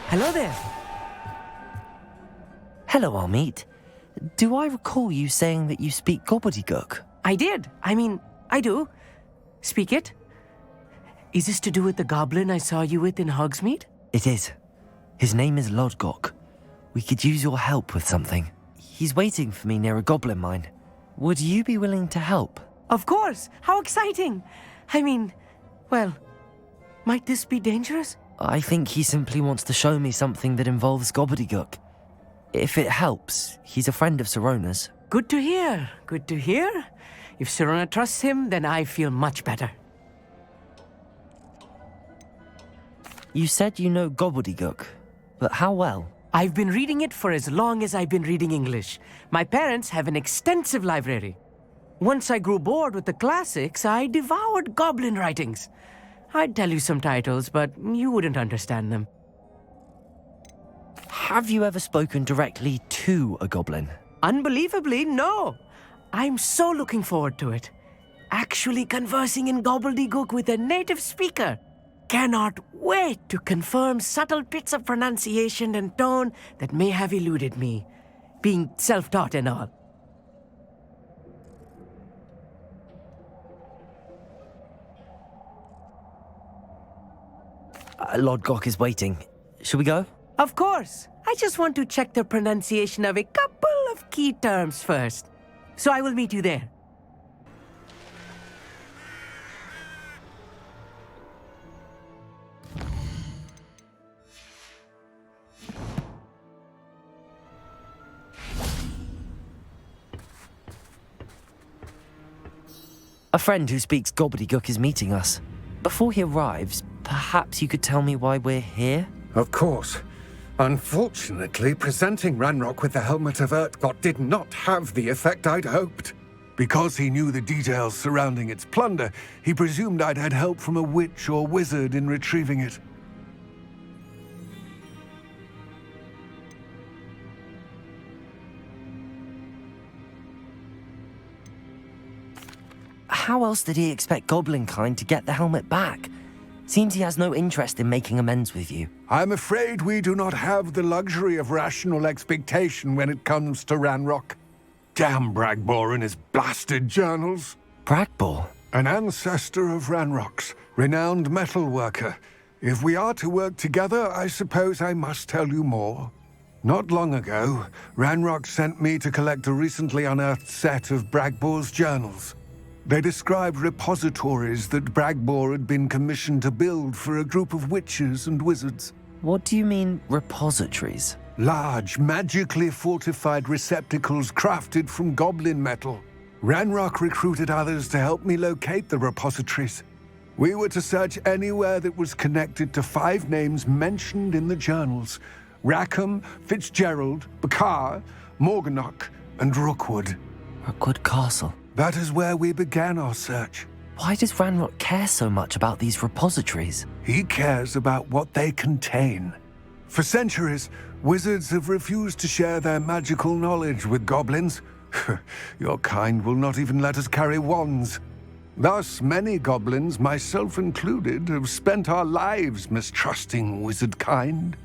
Hello there. Hello, R.A.T. Do I recall you saying that you speak Gobblduke? I did. I do. Speak it. Is this to do with the goblin I saw you with in Hogsmeade? It is. His name is Lodgok. We could use your help with something. He's waiting for me near a goblin mine. Would you be willing to help? Of course. How exciting. Well, might this be dangerous? I think he simply wants to show me something that involves Gobblduke. If it helps, he's a friend of Sirona's. Good to hear. Good to hear. If Sirona trusts him, then I feel much better. You said you know Gobblduke, but how well? I've been reading it for as long as I've been reading English. My parents have an extensive library. Once I grew bored with the classics, I devoured goblin writings. I'd tell you some titles, but you wouldn't understand them. Have you ever spoken directly to a goblin? Unbelievably, no. I'm so looking forward to it. Actually conversing in Gobblduke with a native speaker. Cannot wait to confirm subtle bits of pronunciation and tone that may have eluded me, being self-taught and all. Lodgok is waiting. Shall we go? Of course. I just want to check the pronunciation of a couple of key terms first. So I will meet you there. A friend who speaks Gobblduke is meeting us. Before he arrives, perhaps you could tell me why we're here? Of course. Unfortunately, presenting Ranrock with the helmet of Urtkot did not have the effect I'd hoped. Because he knew the details surrounding its plunder, he presumed I'd had help from a witch or wizard in retrieving it. How else did he expect Goblinkind to get the helmet back? Seems he has no interest in making amends with you. I'm afraid we do not have the luxury of rational expectation when it comes to Ranrock. Damn Bragbor and his blasted journals. Bragbor? An ancestor of Ranrock's, renowned metalworker. If we are to work together, I suppose I must tell you more. Not long ago, Ranrock sent me to collect a recently unearthed set of Bragbor's journals. They described repositories that Bragbor had been commissioned to build for a group of witches and wizards. What do you mean, repositories? Large, magically fortified receptacles crafted from goblin metal. Ranrock recruited others to help me locate the repositories. We were to search anywhere that was connected to 5 names mentioned in the journals: Rackham, Fitzgerald, Bakar, Morganach, and Rookwood. Rookwood Castle. That is where we began our search. Why does Ranrock care so much about these repositories? He cares about what they contain. For centuries, wizards have refused to share their magical knowledge with goblins. Your kind will not even let us carry wands. Thus, many goblins, myself included, have spent our lives mistrusting wizard kind.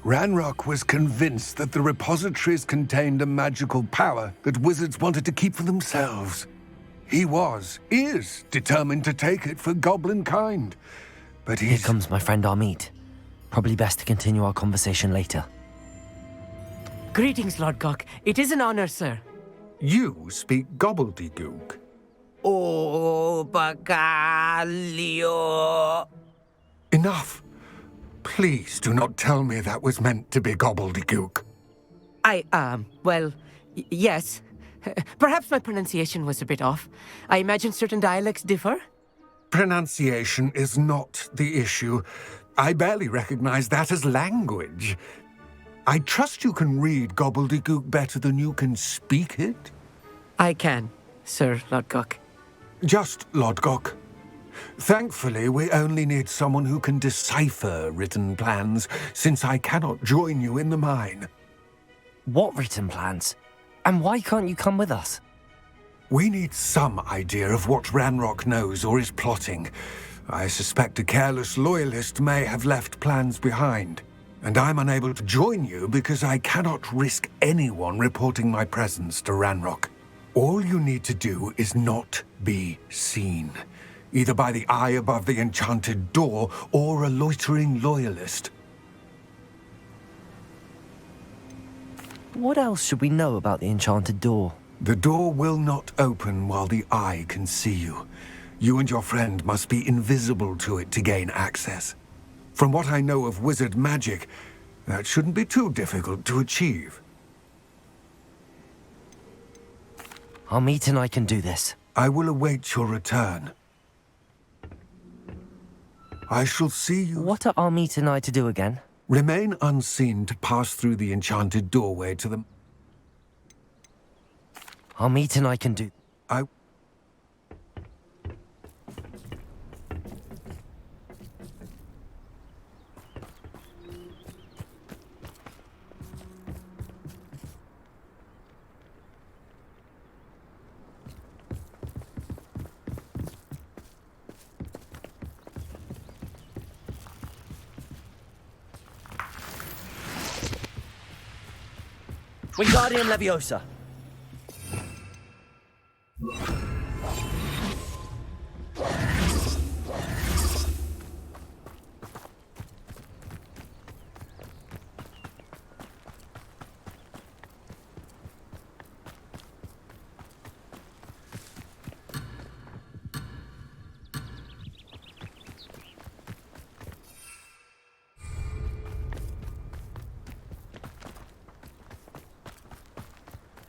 Ranrock was convinced that the repositories contained a magical power that wizards wanted to keep for themselves. He is determined to take it for goblin kind. But Here comes my friend R.A.T. Probably best to continue our conversation later. Greetings, Lodgok. It is an honor, sir. You speak Gobblduke. Oh, Bacalio. Enough. Please do not tell me that was meant to be Gobblduke. Yes. Perhaps my pronunciation was a bit off. I imagine certain dialects differ. Pronunciation is not the issue. I barely recognize that as language. I trust you can read Gobblduke better than you can speak it? I can, Sir Lodgok. Just Lodgok. Thankfully, we only need someone who can decipher written plans, since I cannot join you in the mine. What written plans? And why can't you come with us? We need some idea of what Ranrock knows or is plotting. I suspect a careless loyalist may have left plans behind. And I'm unable to join you because I cannot risk anyone reporting my presence to Ranrock. All you need to do is not be seen, either by the eye above the enchanted door or a loitering loyalist. What else should we know about the enchanted door? The door will not open while the eye can see you. You and your friend must be invisible to it to gain access. From what I know of wizard magic, that shouldn't be too difficult to achieve. R.A.T and I can do this. I will await your return. I shall see you... What are R.A.T and I to do again? Remain unseen to pass through the enchanted doorway to the... R.A.T and I can do... I... Wingardium Leviosa.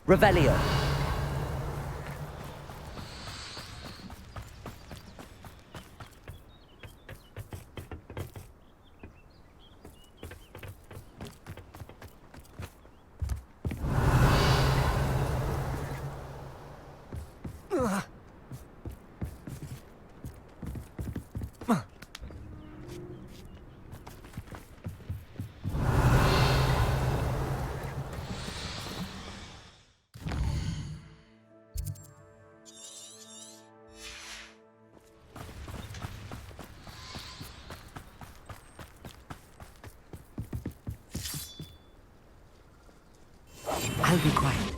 Revelio. I'll be quiet.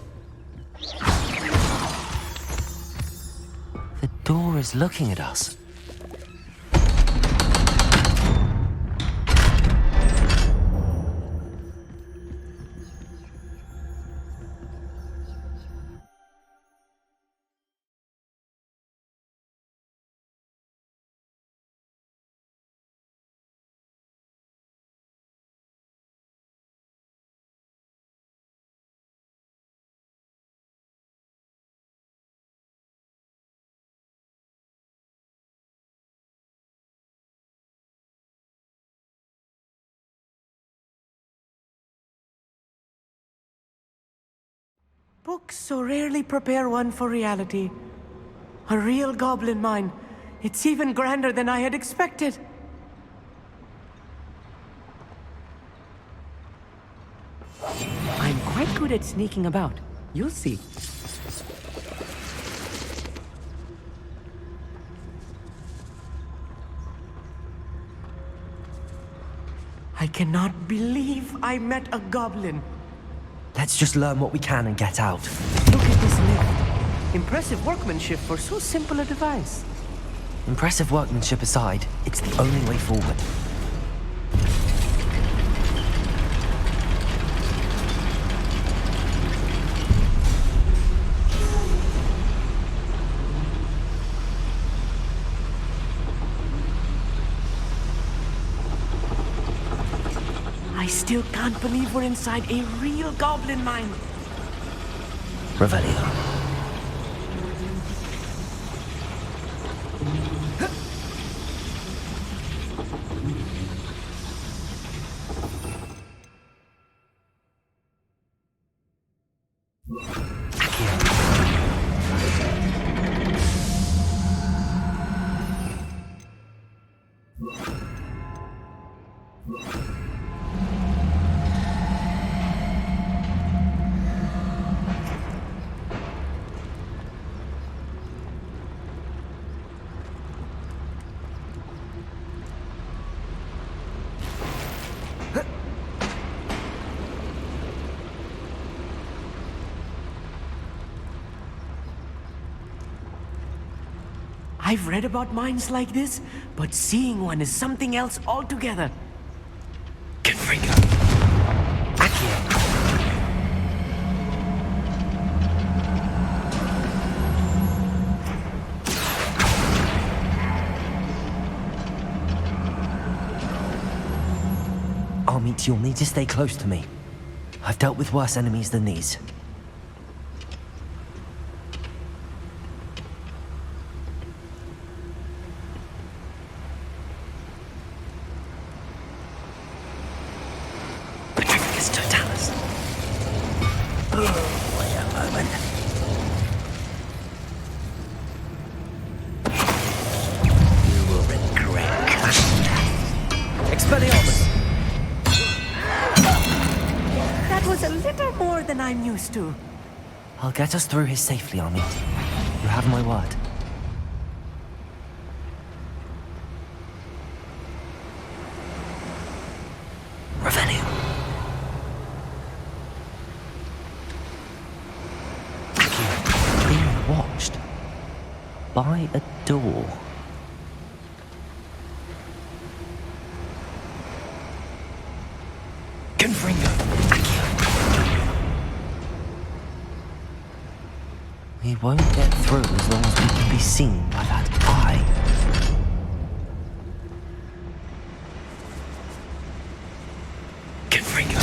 The door is looking at us. Books so rarely prepare one for reality. A real goblin mine. It's even grander than I had expected. I'm quite good at sneaking about. You'll see. I cannot believe I met a goblin. Let's just learn what we can and get out. Look at this lift. Impressive workmanship for so simple a device. Impressive workmanship aside, it's the only way forward. I still can't believe we're inside a real goblin mine. Revelio. I've read about mines like this, but seeing one is something else altogether. Confringo. Accio. Armit, you'll need to stay close to me. I've dealt with worse enemies than these. I'm used to. I'll get us through his safely, Armit. You have my word. Revelio. Being watched by a door. Confringo. We won't get through as long as we can be seen by that eye. Confringo.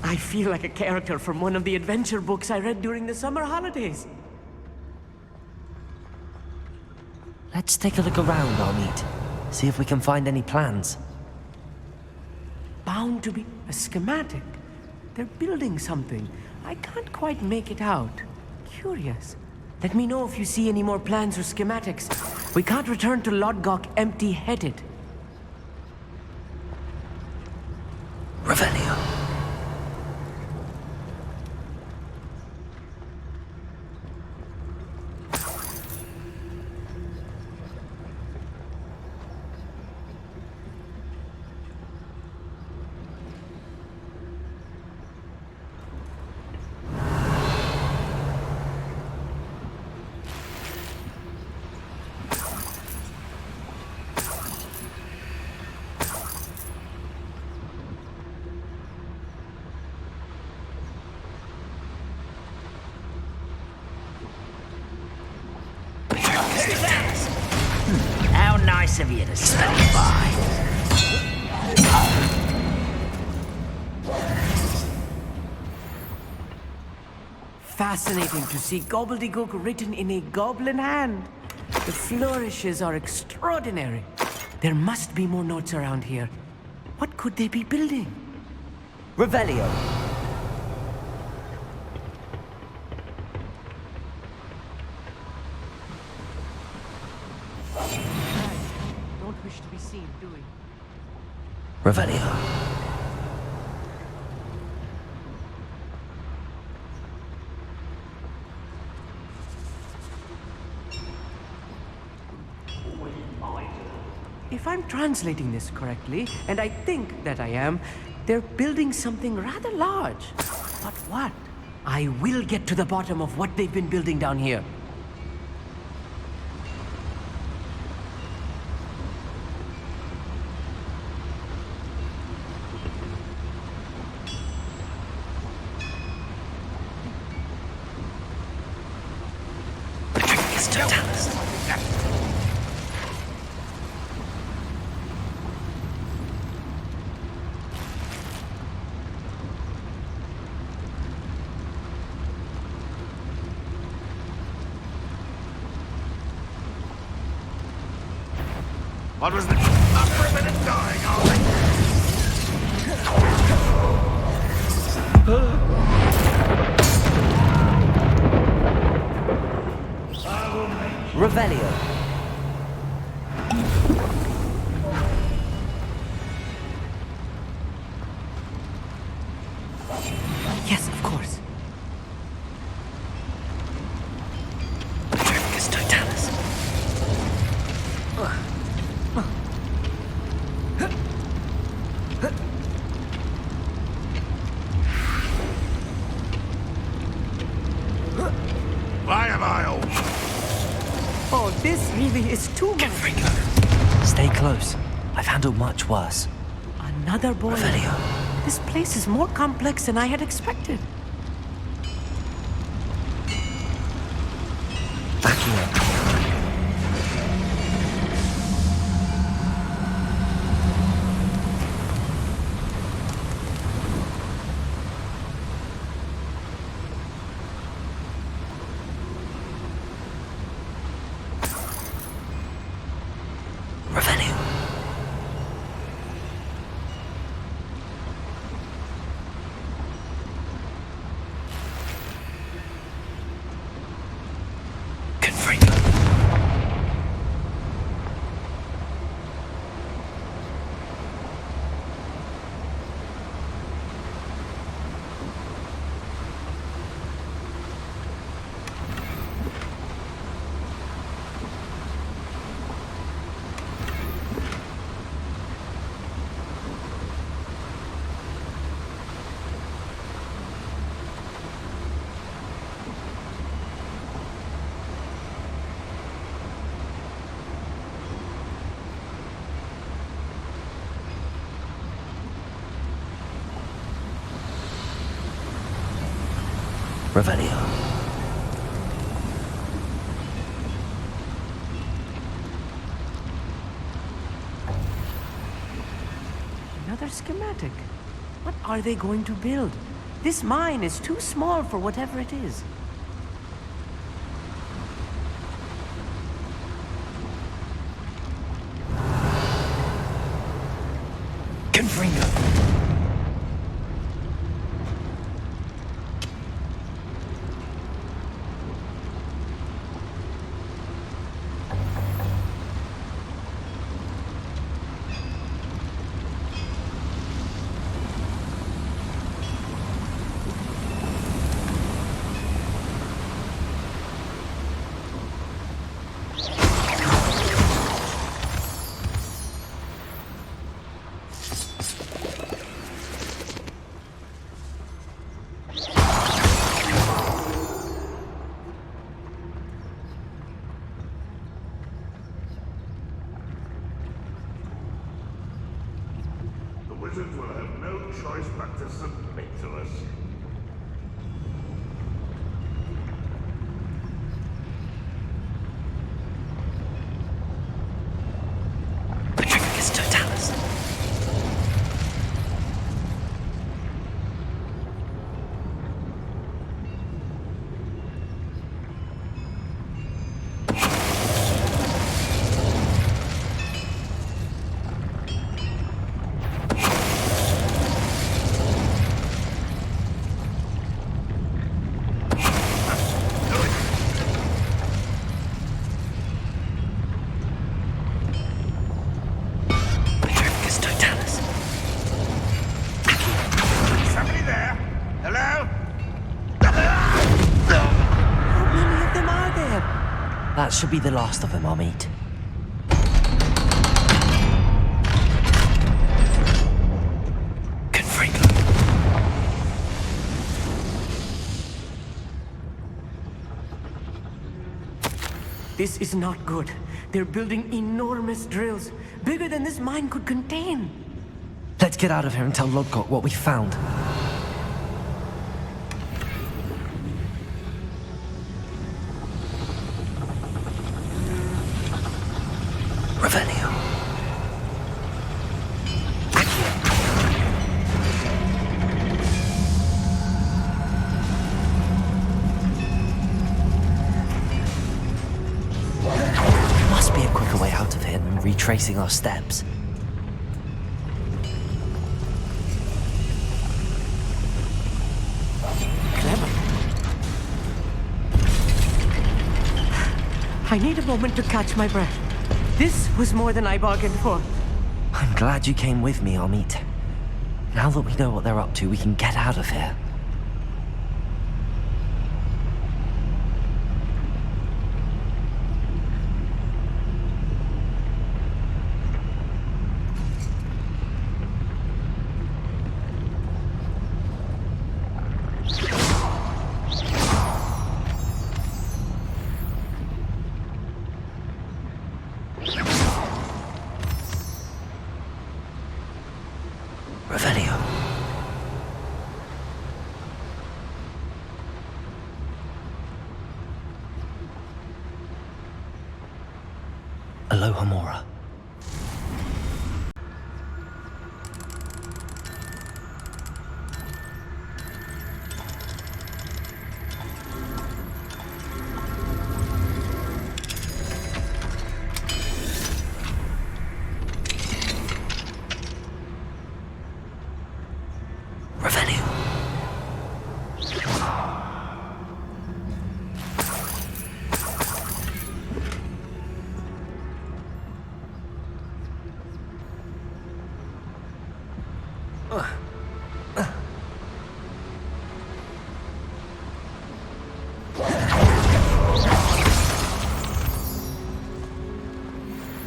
I feel like a character from one of the adventure books I read during the summer holidays. Let's take a look around, Armit. See if we can find any plans. Bound to be a schematic. They're building something. I can't quite make it out. Curious. Let me know if you see any more plans or schematics. We can't return to Lodgok empty-headed. Revelio. How nice of you to stop by. Fascinating to see Gobblduke written in a goblin hand. The flourishes are extraordinary. There must be more notes around here. What could they be building? Revelio. Don't wish to be seen, do we? Revelio. If I'm translating this correctly, and I think that I am, they're building something rather large. But what? I will get to the bottom of what they've been building down here. What was the... Not for a minute dying, are we? Revelio. Yes, of course. Petrificus totalis. Why am I old? Oh, this really is too much. Stay close. I've handled much worse. Another boy. Revelio. This place is more complex than I had expected. Accio. Revelio. Confringo. Revelio. Another schematic. What are they going to build? This mine is too small for whatever it is. Confringo. Wizards will have no choice but to submit to us. Petrificus totalis. That should be the last of them I'll meet. Confringo. This is not good. They're building enormous drills, bigger than this mine could contain. Let's get out of here and tell Lodgok what we found. retracing our steps. Clever. I need a moment to catch my breath. This was more than I bargained for. I'm glad you came with me, R.A.T. Now that we know what they're up to, we can get out of here. Aloha Mora.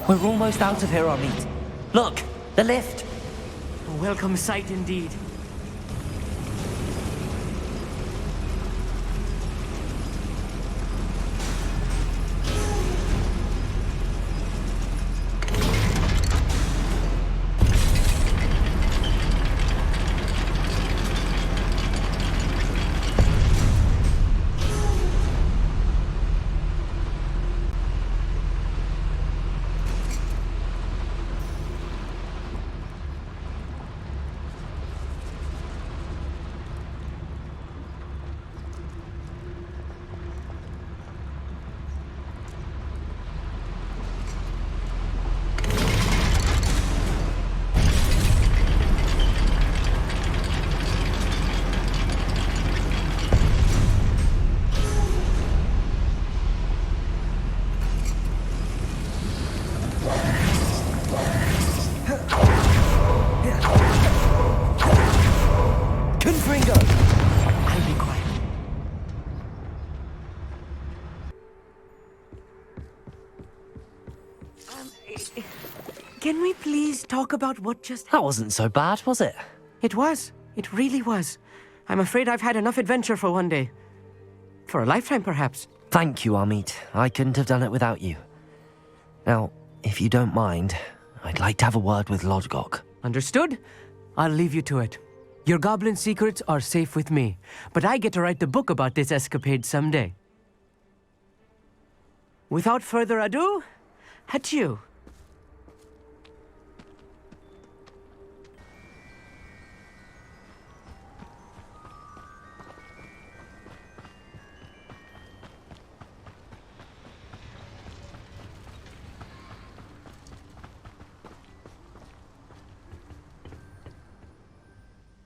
We're almost out of here, R.A.T. Look, the lift. A welcome sight indeed. Can we please talk about what just happened? That wasn't so bad, was it? It was. It really was. I'm afraid I've had enough adventure for one day. For a lifetime, perhaps. Thank you, R.A.T. I couldn't have done it without you. Now, if you don't mind, I'd like to have a word with Lodgok. Understood? I'll leave you to it. Your goblin secrets are safe with me, but I get to write the book about this escapade someday. Without further ado, adieu.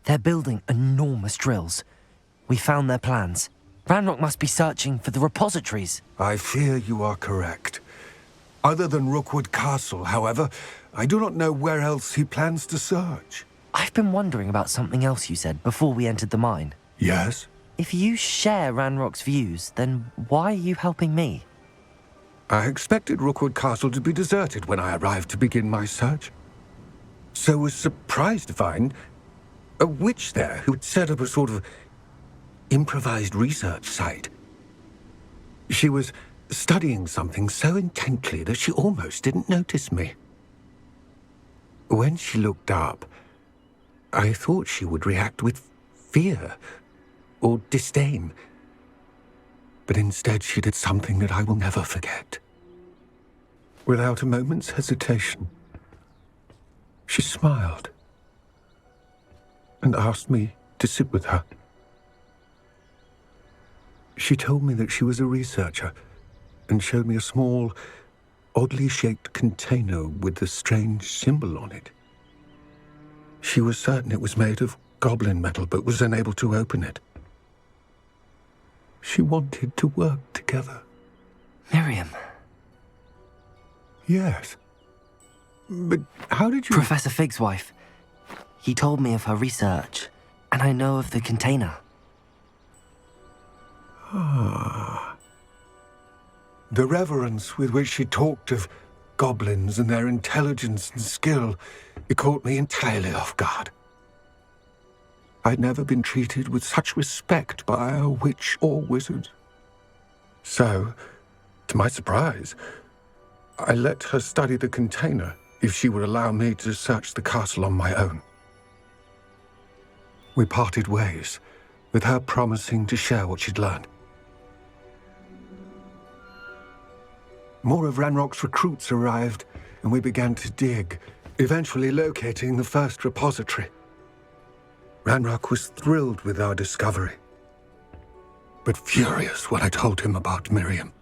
They're building enormous drills. We found their plans. Ranrock must be searching for the repositories. I fear you are correct. Other than Rookwood Castle, however, I do not know where else he plans to search. I've been wondering about something else you said before we entered the mine. Yes? If you share Ranrock's views, then why are you helping me? I expected Rookwood Castle to be deserted when I arrived to begin my search. So was surprised to find a witch there who had set up a sort of improvised research site. She was studying something so intently that she almost didn't notice me. When she looked up, I thought she would react with fear or disdain. But instead she did something that I will never forget. Without a moment's hesitation, she smiled and asked me to sit with her. She told me that she was a researcher and showed me a small, oddly shaped container with the strange symbol on it. She was certain it was made of goblin metal, but was unable to open it. She wanted to work together. Miriam. Yes. But how did you... Professor Fig's wife. He told me of her research, and I know of the container. Ah. The reverence with which she talked of goblins and their intelligence and skill, it caught me entirely off guard. I'd never been treated with such respect by a witch or wizard. So, to my surprise, I let her study the container if she would allow me to search the castle on my own. We parted ways, with her promising to share what she'd learned. More of Ranrock's recruits arrived, and we began to dig, eventually locating the first repository. Ranrock was thrilled with our discovery, but furious when I told him about Miriam.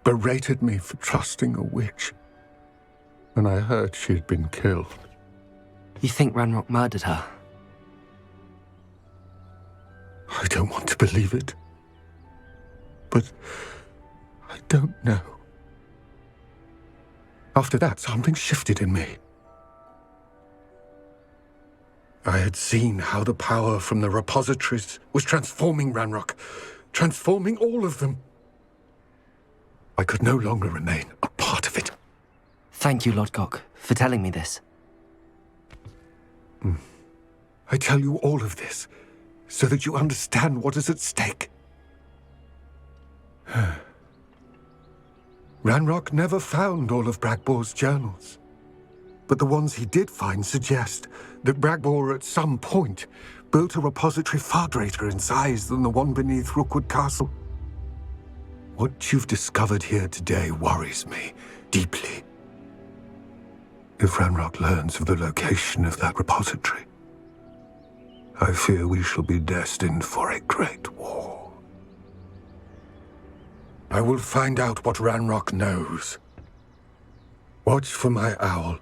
Berated me for trusting a witch, and I heard she'd been killed. You think Ranrock murdered her? I don't want to believe it, but I don't know. After that, something shifted in me. I had seen how the power from the repositories was transforming Ranrock, transforming all of them. I could no longer remain a part of it. Thank you, Lodgok, for telling me this. I tell you all of this so that you understand what is at stake. Ranrock never found all of Bragbor's journals, but the ones he did find suggest that Bragbor at some point built a repository far greater in size than the one beneath Rookwood Castle. What you've discovered here today worries me deeply. If Ranrock learns of the location of that repository, I fear we shall be destined for a great war. I will find out what Ranrock knows. Watch for my owl